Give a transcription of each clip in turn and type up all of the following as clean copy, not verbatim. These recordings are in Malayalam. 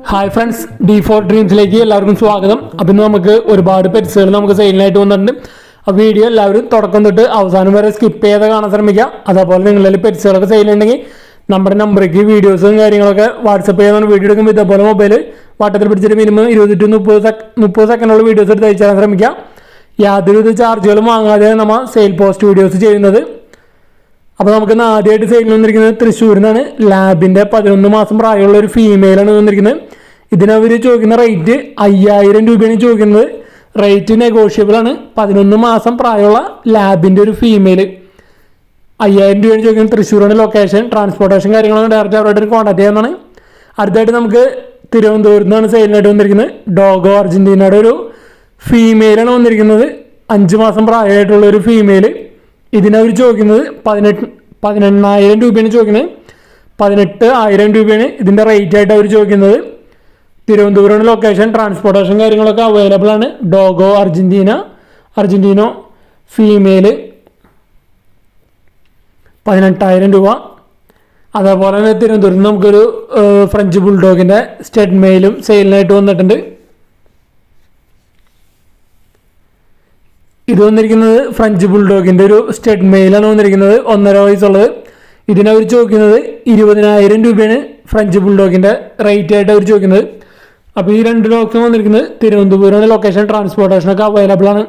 ഹായ് ഫ്രണ്ട്സ്, D4 ഡ്രീംസിലേക്ക് എല്ലാവർക്കും സ്വാഗതം. അപ്പം ഇന്ന് നമുക്ക് ഒരുപാട് പെറ്റ്സുകൾ നമുക്ക് സെയിലിനായിട്ട് വന്നിട്ടുണ്ട്. ആ വീഡിയോ എല്ലാവരും തുടക്കം തൊട്ട് അവസാനം വരെ സ്കിപ്പ് ചെയ്ത് കാണാൻ ശ്രമിക്കുക. അതേപോലെ നിങ്ങളിൽ പെറ്റ്സുകളൊക്കെ സെയിലുണ്ടെങ്കിൽ നമ്മുടെ നമ്പറേക്ക് വീഡിയോസും കാര്യങ്ങളൊക്കെ വാട്സപ്പ് ചെയ്യാൻ വീഡിയോ എടുക്കുമ്പോൾ ഇതേപോലെ മൊബൈൽ വട്ടത്തിൽ പിടിച്ചിട്ട് മിനിമം 20 to 30 സെക്കൻഡുള്ള വീഡിയോസ് എടുത്ത് അയച്ചു തരാൻ ശ്രമിക്കുക. യാതൊരു ചാർജുകളും വാങ്ങാതെ നമ്മൾ സെയിൽ പോസ്റ്റ് വീഡിയോസ് ചെയ്യുന്നത്. അപ്പോൾ നമുക്ക് ആദ്യമായിട്ട് സെയിലിൽ വന്നിരിക്കുന്നത് തൃശ്ശൂരിൽ നിന്നാണ്. ലാബിൻ്റെ 11 മാസം പ്രായമുള്ള ഒരു ഫീമെയിലാണ് വന്നിരിക്കുന്നത്. ഇതിനവർ ചോദിക്കുന്ന റേറ്റ് 5000 രൂപയാണ് ചോദിക്കുന്നത്. റേറ്റ് നെഗോഷ്യബിൾ ആണ്. 11 മാസം പ്രായമുള്ള ലാബിൻ്റെ ഒരു ഫീമെയിൽ 5000 രൂപയാണ് ചോദിക്കുന്നത്. തൃശ്ശൂരാണ് ലൊക്കേഷൻ. ട്രാൻസ്പോർട്ടേഷൻ കാര്യങ്ങളൊക്കെ ഡയറക്റ്റ് അവരോട് കോൺടാക്ട് ചെയ്യാവുന്നതാണ്. അടുത്തായിട്ട് നമുക്ക് തിരുവനന്തപുരത്ത് നിന്നാണ് സെയിലിനായിട്ട് വന്നിരിക്കുന്നത്. ഡോഗോ അർജൻറ്റീനയുടെ ഒരു ഫീമെയിലാണ് വന്നിരിക്കുന്നത്. 5 മാസം പ്രായമായിട്ടുള്ള ഒരു ഫീമെയിൽ. ഇതിനവർ ചോദിക്കുന്നത് 18,000 രൂപയാണ് ചോദിക്കുന്നത്. 18,000 രൂപയാണ് ഇതിൻ്റെ റേറ്റ് ആയിട്ട് അവർ ചോദിക്കുന്നത്. തിരുവനന്തപുരമാണ് ലൊക്കേഷൻ. ട്രാൻസ്പോർട്ടേഷൻ കാര്യങ്ങളൊക്കെ അവൈലബിൾ ആണ്. ഡോഗോ അർജൻറ്റീനോ ഫീമെയിൽ 18,000 രൂപ. അതേപോലെ തന്നെ തിരുവനന്തപുരത്ത് നമുക്കൊരു ഫ്രഞ്ച് ബുൾഡോഗിൻ്റെ സ്റ്റഡ് മെയിലും സെയിലിനായിട്ട് വന്നിട്ടുണ്ട്. ഇത് വന്നിരിക്കുന്നത് ഫ്രഞ്ച് ബുൾഡോഗിൻ്റെ ഒരു സ്റ്റഡ് മെയിലാണ് വന്നിരിക്കുന്നത്. 1.5 വയസ്സുള്ളത്. ഇതിനവർ ചോദിക്കുന്നത് 20,000 രൂപയാണ് ഫ്രഞ്ച് ബുൾഡോഗിൻ്റെ റേറ്റ് ആയിട്ട് അവർ ചോദിക്കുന്നത്. അപ്പോൾ ഈ 2 ഡോഗ്സും വന്നിരിക്കുന്നത് തിരുവനന്തപുരമാണ് ലൊക്കേഷൻ. ട്രാൻസ്പോർട്ടേഷനൊക്കെ അവൈലബിൾ ആണ്.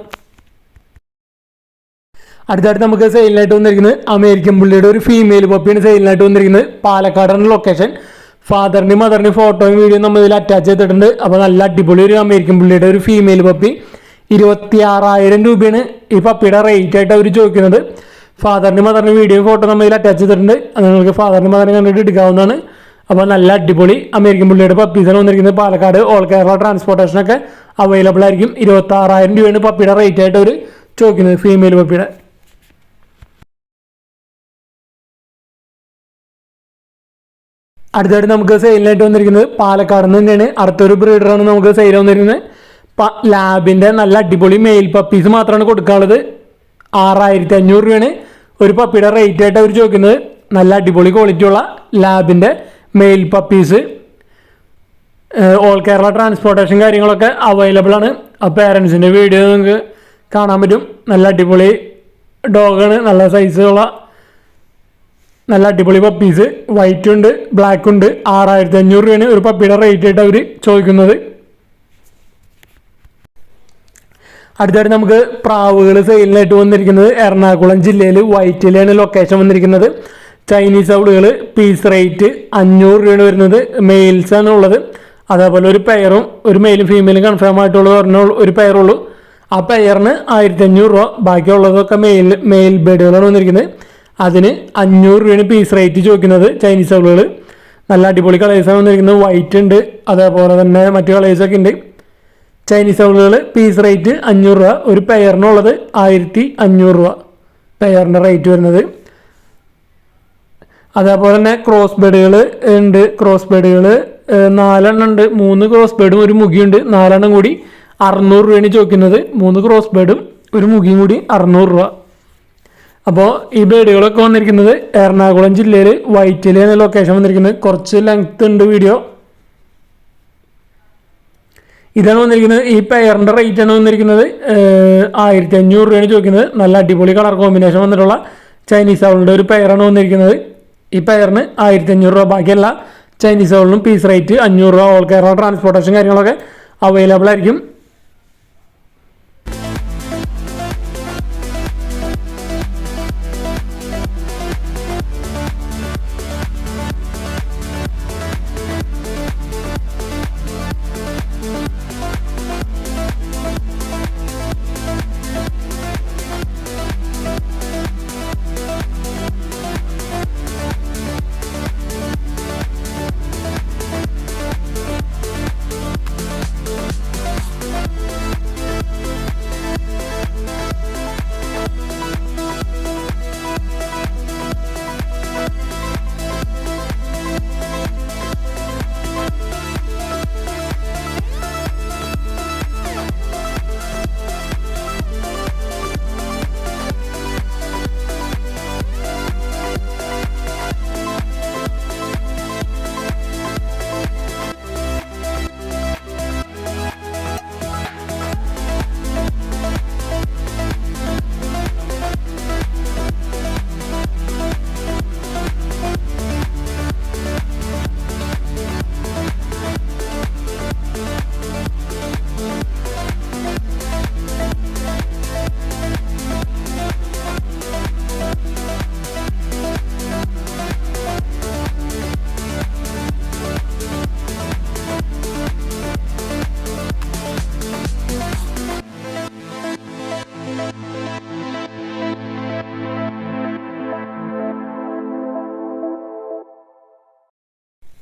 അടുത്തായിട്ട് നമുക്ക് സെയിലിനായിട്ട് വന്നിരിക്കുന്നത് അമേരിക്കൻ പുള്ളിയുടെ ഒരു ഫീമെയിൽ പപ്പിയാണ് സെയിലിനായിട്ട് വന്നിരിക്കുന്നത്. പാലക്കാടാണ് ലൊക്കേഷൻ. ഫാദറിൻ്റെയും മദറിൻ്റെയും ഫോട്ടോയും വീഡിയോയും നമ്മൾ ഇതിൽ അറ്റാച്ച് ചെയ്തിട്ടുണ്ട്. അപ്പോൾ നല്ല അടിപൊളി ഒരു അമേരിക്കൻ പുള്ളിയുടെ ഒരു ഫീമെയിൽ പപ്പി 26,000 രൂപയാണ് ഈ പപ്പിയുടെ റേറ്റ് ആയിട്ട് അവർ ചോദിക്കുന്നത്. ഫാദറിൻ്റെ മദറിൻ്റെ വീഡിയോ ഫോട്ടോ നമ്മൾ ഇതിൽ അറ്റാച്ച് ചെയ്തിട്ടുണ്ട്. അത് നിങ്ങൾക്ക് ഫാദറിൻ്റെ മദറിനെ കണ്ടിട്ട് എടുക്കാവുന്നതാണ്. അപ്പോൾ നല്ല അടിപൊളി അമേരിക്കൻ പുള്ളിയുടെ പപ്പീസാണ് വന്നിരിക്കുന്നത്. പാലക്കാട് ഓൾ കേരള ട്രാൻസ്പോർട്ടേഷനൊക്കെ അവൈലബിൾ ആയിരിക്കും. 26,000 രൂപയാണ് പപ്പിയുടെ റേറ്റ് ആയിട്ട് അവർ ചോദിക്കുന്നത്, ഫീമെയിൽ പപ്പിയുടെ. അടുത്തായിട്ട് നമുക്ക് സെയിലിനായിട്ട് വന്നിരിക്കുന്നത് പാലക്കാട് നിന്ന് തന്നെയാണ്. അടുത്തൊരു ബ്രീഡറാണ് നമുക്ക് സെയിൽ വന്നിരിക്കുന്നത്. ലാബിൻ്റെ നല്ല അടിപൊളി മെയിൽ പപ്പീസ് മാത്രമാണ് കൊടുക്കാനുള്ളത്. 6,500 രൂപയാണ് ഒരു പപ്പിയുടെ റേറ്റ് ആയിട്ട് അവർ ചോദിക്കുന്നത്. നല്ല അടിപൊളി ക്വാളിറ്റിയുള്ള ലാബിൻ്റെ male puppies all Kerala transportation കാര്യങ്ങളൊക്കെ അവൈലബിൾ ആണ്. ആ പേരൻസിൻ്റെ വീഡിയോ നിങ്ങൾക്ക് കാണാൻ പറ്റും. നല്ല അടിപൊളി ഡോഗാണ്. നല്ല സൈസുള്ള നല്ല അടിപൊളി പപ്പീസ്. വൈറ്റും ഉണ്ട് ബ്ലാക്കും ഉണ്ട്. 6,500 രൂപയാണ് ഒരു പപ്പിയുടെ റേറ്റ് ആയിട്ട് അവർ ചോദിക്കുന്നത്. അടുത്തായിട്ട് നമുക്ക് പ്രാവുകൾ സെയിലിനായിട്ട് വന്നിരിക്കുന്നത് എറണാകുളം ജില്ലയിൽ വൈറ്റിലാണ് ലൊക്കേഷൻ വന്നിരിക്കുന്നത്. ചൈനീസ് ഔളുകൾ പീസ് റേറ്റ് 500 രൂപയാണ് വരുന്നത്. മെയിൽസാണ് ഉള്ളത്. അതേപോലെ ഒരു പെയറും ഒരു മെയിലും ഫീമെയിലും കൺഫേം ആയിട്ടുള്ളത് ഒരു പെയറുള്ളൂ. ആ പെയറിന് 1,500 രൂപ. ബാക്കിയുള്ളതൊക്കെ മെയിൽ ബേഡുകളാണ് വന്നിരിക്കുന്നത്. അതിന് 500 രൂപയാണ് പീസ് റേറ്റ് ചോദിക്കുന്നത്. ചൈനീസ് ഔളുകൾ നല്ല അടിപൊളി കളേഴ്സാണ് വന്നിരിക്കുന്നത്. വൈറ്റ് ഉണ്ട്, അതേപോലെ തന്നെ മറ്റു കളേഴ്സൊക്കെ ഉണ്ട്. ചൈനീസ് ഔളുകൾ പീസ് റേറ്റ് 500 രൂപ. ഒരു പെയറിനുള്ളത് 1,500 രൂപ പെയറിൻ്റെ റേറ്റ് വരുന്നത്. അതേപോലെ തന്നെ ക്രോസ് ബേഡുകൾ ഉണ്ട്. ക്രോസ് ബേഡുകൾ 4 ഉണ്ട്. 3 ക്രോസ് ബേഡും ഒരു മുഖിയുണ്ട്. 4 കൂടി 600 രൂപയാണ് ചോദിക്കുന്നത്. 3 ക്രോസ് ബേഡും ഒരു മുഖിയും കൂടി 600 രൂപ. അപ്പോൾ ഈ ബേഡുകളൊക്കെ വന്നിരിക്കുന്നത് എറണാകുളം ജില്ലയിൽ വൈറ്റിലാണ് ലൊക്കേഷൻ വന്നിരിക്കുന്നത്. കുറച്ച് ലെങ്ത് ഉണ്ട് വീഡിയോ. ഇതാണ് വന്നിരിക്കുന്നത്. ഈ പെയറിൻ്റെ റേറ്റ് ആണ് വന്നിരിക്കുന്നത് 1,500 രൂപയാണ് ചോദിക്കുന്നത്. നല്ല അടിപൊളി കളർ കോമ്പിനേഷൻ വന്നിട്ടുള്ള ചൈനീസ് ഔളിൻ്റെ ഒരു പെയറാണ് വന്നിരിക്കുന്നത്. ഈ പെയറിന് 1,500 രൂപ. ബാക്കിയല്ല ചൈനീസ് ഔളിനും പീസ് റേറ്റ് 500 രൂപ. ഓൾ കേരള ട്രാൻസ്പോർട്ടേഷൻ കാര്യങ്ങളൊക്കെ അവൈലബിൾ ആയിരിക്കും.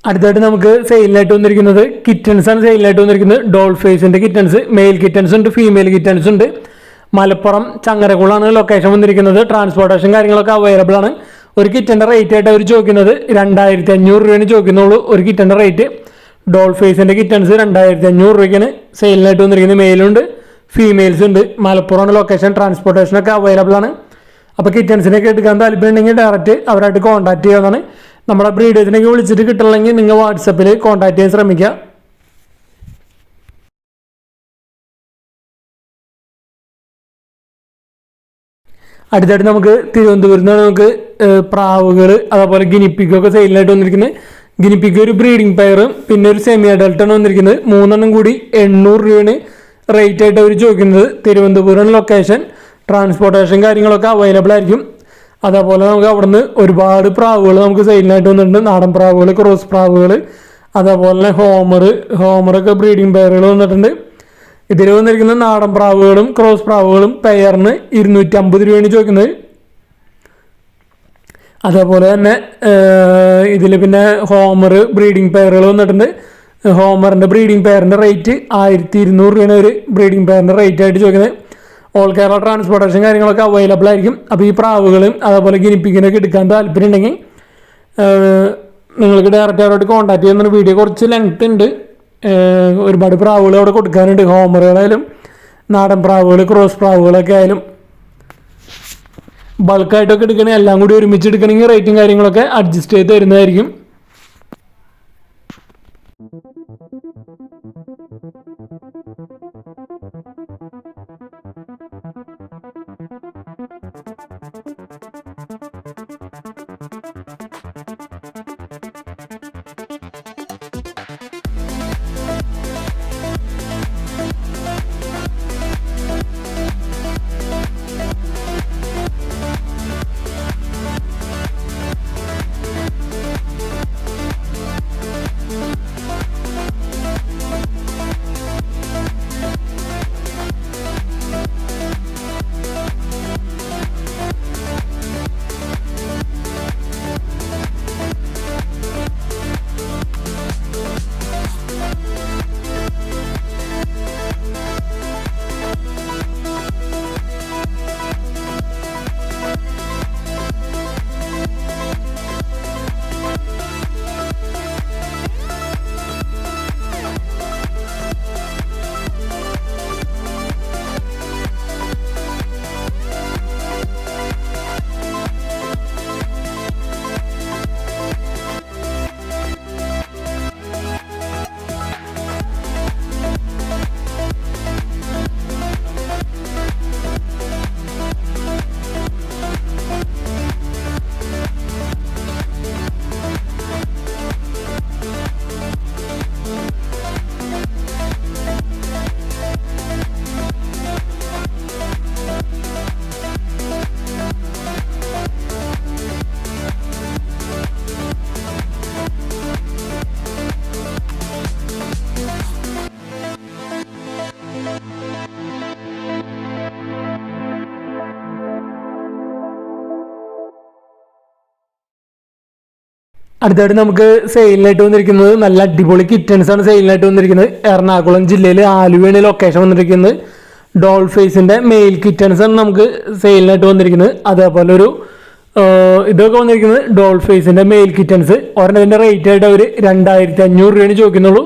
അടുത്തായിട്ട് നമുക്ക് സെയിലിനായിട്ട് വന്നിരിക്കുന്നത് കിറ്റൻസ് ആണ് സെയിലിനായിട്ട് വന്നിരിക്കുന്നത്. ഡോൾ ഫേസിൻ്റെ കിറ്റൻസ്, മെയിൽ കിറ്റൻസ് ഉണ്ട്, ഫീമെയിൽ കിറ്റൻസ് ഉണ്ട്. മലപ്പുറം ചങ്ങരകുളാണ് ലൊക്കേഷൻ വന്നിരിക്കുന്നത്. ട്രാൻസ്പോർട്ടേഷൻ കാര്യങ്ങളൊക്കെ അവൈലബിൾ ആണ്. ഒരു കിറ്റൻ്റെ റേറ്റ് ആയിട്ട് അവർ ചോദിക്കുന്നത് 2500 രൂപയാണ് ചോദിക്കുന്നുള്ളൂ ഒരു കിറ്റൻ്റെ റേറ്റ്. ഡോൾ ഫേസിൻ്റെ കിറ്റൻസ് 2500 രൂപയ്ക്കാണ് സെയിലിനായിട്ട് വന്നിരിക്കുന്നത്. മെയിലുണ്ട്, ഫീമെയിൽസ് ഉണ്ട്. മലപ്പുറമാണ് ലൊക്കേഷൻ. ട്രാൻസ്പോർട്ടേഷനൊക്കെ അവൈലബിൾ ആണ്. അപ്പോൾ കിറ്റൻസിനൊക്കെ എടുക്കാൻ താല്പര്യമുണ്ടെങ്കിൽ ഡയറക്റ്റ് അവരായിട്ട് കോൺടാക്ട് ചെയ്യാവുന്നതാണ്. നമ്മുടെ ബ്രീഡേഴ്സിനൊക്കെ വിളിച്ചിട്ട് കിട്ടണമെങ്കിൽ നിങ്ങൾ വാട്സപ്പിൽ കോൺടാക്ട് ചെയ്യാൻ ശ്രമിക്കുക. അടുത്തായിട്ട് നമുക്ക് തിരുവനന്തപുരത്ത് നിന്ന് നമുക്ക് പ്രാവുകൾ അതേപോലെ ഗിനിപ്പിക്കൊക്കെ സെയിലിനായിട്ട് വന്നിരിക്കുന്നത്. ഗിനിപ്പിക്ക് ഒരു ബ്രീഡിംഗ് പെയറും പിന്നെ ഒരു സെമി അഡൾട്ടാണ് വന്നിരിക്കുന്നത്. 3 കൂടി 800 രൂപയാണ് റേറ്റ് ആയിട്ട് അവർ ചോദിക്കുന്നത്. തിരുവനന്തപുരം ലൊക്കേഷൻ. ട്രാൻസ്പോർട്ടേഷൻ കാര്യങ്ങളൊക്കെ അവൈലബിൾ ആയിരിക്കും. അതേപോലെ നമുക്ക് അവിടുന്ന് ഒരുപാട് പ്രാവുകൾ നമുക്ക് സെയിലിനായിട്ട് വന്നിട്ടുണ്ട്. നാടൻ പ്രാവുകൾ, ക്രോസ് പ്രാവുകൾ, അതേപോലെ തന്നെ ഹോമറൊക്കെ ബ്രീഡിംഗ് പെയറുകൾ വന്നിട്ടുണ്ട്. ഇതിൽ വന്നിരിക്കുന്ന നാടൻ പ്രാവുകളും ക്രോസ് പ്രാവുകളും പെയറിന് 250 രൂപയാണ് ചോദിക്കുന്നത്. അതേപോലെ തന്നെ ഇതിൽ പിന്നെ ഹോമർ ബ്രീഡിംഗ് പെയറുകൾ വന്നിട്ടുണ്ട്. ഹോമറിൻ്റെ ബ്രീഡിംഗ് പെയറിൻ്റെ റേറ്റ് 1200 രൂപയാണ് ഒരു ബ്രീഡിംഗ് പെയറിൻ്റെ റേറ്റ് ആയിട്ട് ചോദിക്കുന്നത്. ഓൾ കേരള ട്രാൻസ്പോർട്ടേഷൻ കാര്യങ്ങളൊക്കെ അവൈലബിൾ ആയിരിക്കും. അപ്പോൾ ഈ പ്രാവുകളും അതേപോലെ ഗിനിപ്പിക്കിനൊക്കെ എടുക്കാൻ താല്പര്യം ഉണ്ടെങ്കിൽ നിങ്ങൾക്ക് ഡയറക്റ്റ് അവരോട് കോൺടാക്ട് ചെയ്യുന്ന വീഡിയോ കുറച്ച് ലെങ്ത് ഉണ്ട്. ഒരുപാട് പ്രാവുകൾ അവിടെ കൊടുക്കാനുണ്ട്. ഹോമറുകളായാലും നാടൻ പ്രാവുകൾ, ക്രോസ് പ്രാവുകളൊക്കെ ആയാലും ബൾക്കായിട്ടൊക്കെ എടുക്കണമെങ്കിൽ എല്ലാം കൂടി ഒരുമിച്ച് എടുക്കണമെങ്കിൽ റേറ്റും കാര്യങ്ങളൊക്കെ അഡ്ജസ്റ്റ് ചെയ്ത് തരുന്നതായിരിക്കും. അടുത്തായിട്ട് നമുക്ക് സെയിലിനായിട്ട് വന്നിരിക്കുന്നത് നല്ല അടിപൊളി കിറ്റൻസ് ആണ് സെയിലിനായിട്ട് വന്നിരിക്കുന്നത്. എറണാകുളം ജില്ലയിൽ ആലുവയാണ് ലൊക്കേഷൻ വന്നിരിക്കുന്നത്. ഡോൾ ഫേസിൻ്റെ മെയിൽ കിറ്റൻസ് ആണ് നമുക്ക് സെയിലിനായിട്ട് വന്നിരിക്കുന്നത്. അതേപോലെ ഒരു ഇതൊക്കെ വന്നിരിക്കുന്നത് ഡോൾ ഫേസിൻ്റെ മെയിൽ കിറ്റൻസ്. ഒരെണ്ണത്തിൻ്റെ റേറ്റ് ആയിട്ട് അവർ 2500 രൂപയാണ് ചോദിക്കുന്നുള്ളൂ.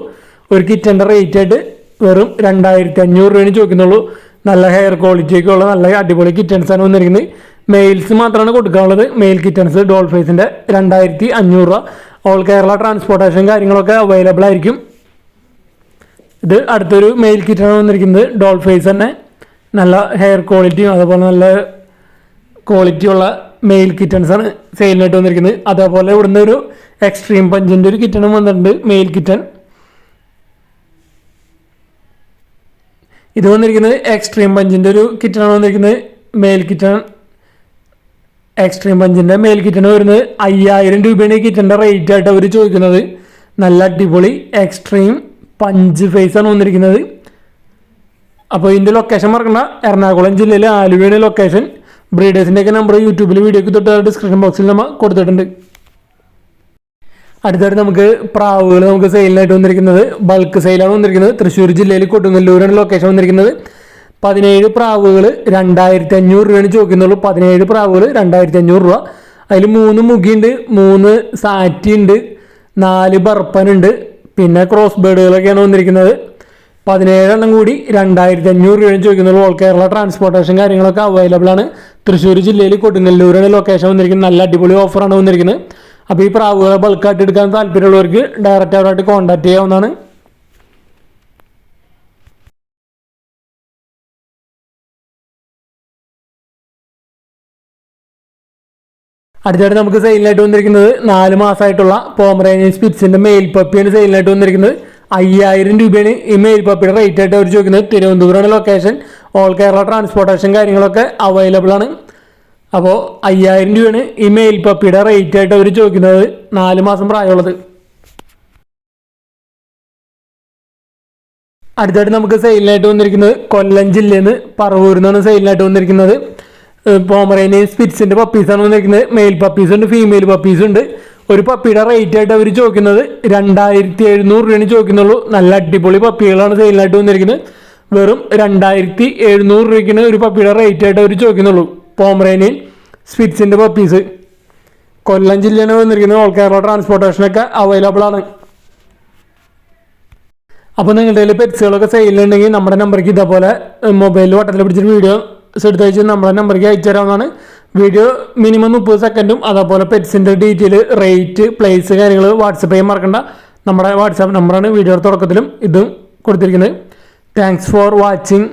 ഒരു കിറ്റൻ്റെ റേറ്റ് ആയിട്ട് വെറും 2500 രൂപയാണ് ചോദിക്കുന്നുള്ളൂ. നല്ല ഹെയർ ക്വാളിറ്റിയൊക്കെ ഉള്ള നല്ല അടിപൊളി കിറ്റൻസ് ആണ് വന്നിരിക്കുന്നത്. മെയിൽസ് മാത്രമാണ് കൊടുക്കാനുള്ളത്. മെയിൽ കിറ്റൻസ് ഡോൾ ഫേസിൻ്റെ 2500 രൂപ. ഓൾ കേരള ട്രാൻസ്പോർട്ടേഷൻ കാര്യങ്ങളൊക്കെ അവൈലബിൾ ആയിരിക്കും. ഇത് അടുത്തൊരു മെയിൽ കിറ്റാണ് വന്നിരിക്കുന്നത്. ഡോൾ ഫേസ് തന്നെ നല്ല ഹെയർ ക്വാളിറ്റിയും അതുപോലെ നല്ല ക്വാളിറ്റിയുള്ള മെയിൽ കിറ്റൻസ് ആണ് സെയിലിനായിട്ട് വന്നിരിക്കുന്നത്. അതേപോലെ ഇവിടുന്ന് ഒരു എക്സ്ട്രീം പഞ്ചിൻ്റെ ഒരു കിറ്റണും വന്നിട്ടുണ്ട്, മെയിൽ കിറ്റൻ. ഇത് വന്നിരിക്കുന്നത് എക്സ്ട്രീം പഞ്ചിൻ്റെ ഒരു കിറ്റണാണ് വന്നിരിക്കുന്നത്, മെയിൽ കിറ്റൺ. എക്സ്ട്രീം പഞ്ചിൻ്റെ മെയിൽ കിറ്റണ് വരുന്നത് 5000 രൂപയാണ് ഈ കിറ്റൻ്റെ റേറ്റ് ആയിട്ട് അവർ ചോദിക്കുന്നത്. നല്ല അടിപൊളി എക്സ്ട്രീം പഞ്ച് ഫേസ് ആണ് വന്നിരിക്കുന്നത്. അപ്പോൾ ഇതിൻ്റെ ലൊക്കേഷൻ മറക്കണ്ട, എറണാകുളം ജില്ലയിലെ ആലുവയാണ് ലൊക്കേഷൻ. ബ്രീഡേഴ്സിൻ്റെയൊക്കെ നമ്പർ യൂട്യൂബിൽ വീഡിയോക്ക് തൊട്ട് ഡിസ്ക്രിപ്ഷൻ ബോക്സിൽ നമ്മൾ കൊടുത്തിട്ടുണ്ട്. അടുത്തായിട്ട് നമുക്ക് പ്രാവുകൾ നമുക്ക് സെയിലിനായിട്ട് വന്നിരിക്കുന്നത് ബൾക്ക് സെയിലാണ് വന്നിരിക്കുന്നത്. തൃശ്ശൂർ ജില്ലയിൽ കൊടുങ്ങല്ലൂരാണ് ലൊക്കേഷൻ വന്നിരിക്കുന്നത്. 17 പ്രാവുകൾ 2500 രൂപയാണ് ചോദിക്കുന്നുള്ളൂ. 17 പ്രാവുകൾ 2500 രൂപ. അതിൽ 3 മുഖിയുണ്ട്, 3 സാറ്റി ഉണ്ട്, 4 ബർപ്പനുണ്ട്, പിന്നെ ക്രോസ് ബേഡുകളൊക്കെയാണ് വന്നിരിക്കുന്നത്. 17 എണ്ണം കൂടി 2500 രൂപയാണ് ചോദിക്കുന്നുള്ളൂ. ഓൾ കേരള ട്രാൻസ്പോർട്ടേഷൻ കാര്യങ്ങളൊക്കെ അവൈലബിൾ ആണ്. തൃശ്ശൂർ ജില്ലയിൽ കൊടുങ്ങല്ലൂരാണ് ലൊക്കേഷൻ വന്നിരിക്കുന്നത്. നല്ല അടിപൊളി ഓഫറാണ് വന്നിരിക്കുന്നത്. അപ്പോൾ ഈ പ്രാവുകളെ ബൾക്കായിട്ട് എടുക്കാൻ താല്പര്യമുള്ളവർക്ക് ഡയറക്റ്റ് അവരായിട്ട് കോൺടാക്ട് ചെയ്യാവുന്നതാണ്. അടുത്തായിട്ട് നമുക്ക് സെയിലിനായിട്ട് വന്നിരിക്കുന്നത് 4 മാസമായിട്ടുള്ള പോമറേനിയൻ സ്പിറ്റ്സിന്റെ മെയിൽ പപ്പിയാണ് സെയിലിനായിട്ട് വന്നിരിക്കുന്നത്. 5000 രൂപയാണ് ഈ മെയിൽ പപ്പിയുടെ റേറ്റ് ആയിട്ട് അവർ ചോദിക്കുന്നത്. തിരുവനന്തപുരമാണ് ലൊക്കേഷൻ. ഓൾ കേരള ട്രാൻസ്പോർട്ടേഷൻ കാര്യങ്ങളൊക്കെ അവൈലബിൾ ആണ്. അപ്പോൾ 5000 രൂപയാണ് ഈ മെയിൽ പപ്പിയുടെ റേറ്റ് ആയിട്ട് അവർ ചോദിക്കുന്നത്. 4 മാസം പ്രായമുള്ളത്. അടുത്തായിട്ട് നമുക്ക് സെയിലിനായിട്ട് വന്നിരിക്കുന്നത് കൊല്ലം ജില്ലയിൽ നിന്ന് പറവൂരിൽ നിന്നാണ് സെയിലിനായിട്ട് വന്നിരിക്കുന്നത്. പോമറേനിയൻ സ്പിറ്റ്സിന്റെ പപ്പീസാണ് വന്നിരിക്കുന്നത്. മെയിൽ പപ്പീസ് ഉണ്ട്, ഫീമെയിൽ പപ്പീസ് ഉണ്ട്. ഒരു പപ്പിയുടെ റേറ്റ് ആയിട്ട് അവർ ചോദിക്കുന്നത് 2700 രൂപയാണ് ചോദിക്കുന്നുള്ളൂ. നല്ല അടിപൊളി പപ്പികളാണ് സെയിലിനായിട്ട് വന്നിരിക്കുന്നത്. വെറും 2700 രൂപയ്ക്കാണ് ഒരു പപ്പിയുടെ റേറ്റ് ആയിട്ട് അവർ ചോദിക്കുന്നുള്ളൂ. പോമറേനിയൻ സ്പിറ്റ്സിന്റെ പപ്പീസ് കൊല്ലം ജില്ലയാണ് വന്നിരിക്കുന്നത്. ഓൾ കേരള ട്രാൻസ്പോർട്ടേഷനൊക്കെ അവൈലബിൾ ആണ്. അപ്പോൾ നിങ്ങളുടെ കയ്യിൽ പെറ്റ്സുകളൊക്കെ സെയിലുണ്ടെങ്കിൽ നമ്മുടെ നമ്പർക്ക് ഇതേപോലെ മൊബൈലിൽ വട്ടത്തിൽ പിടിച്ചിട്ട് വീഡിയോ എടുത്ത് അയച്ച് നമ്മുടെ നമ്പർക്ക് അയച്ചു തരാവുന്നതാണ്. വീഡിയോ മിനിമം 30 സെക്കൻഡും അതേപോലെ പെറ്റ്സിൻ്റെ ഡീറ്റെയിൽ, റേറ്റ്, പ്ലേസ് കാര്യങ്ങൾ വാട്സപ്പ് ചെയ്യാൻ മറക്കണ്ട. നമ്മുടെ വാട്സാപ്പ് നമ്പറാണ് വീഡിയോയുടെ തുടക്കത്തിലും ഇതും കൊടുത്തിരിക്കുന്നത്. Thanks for watching.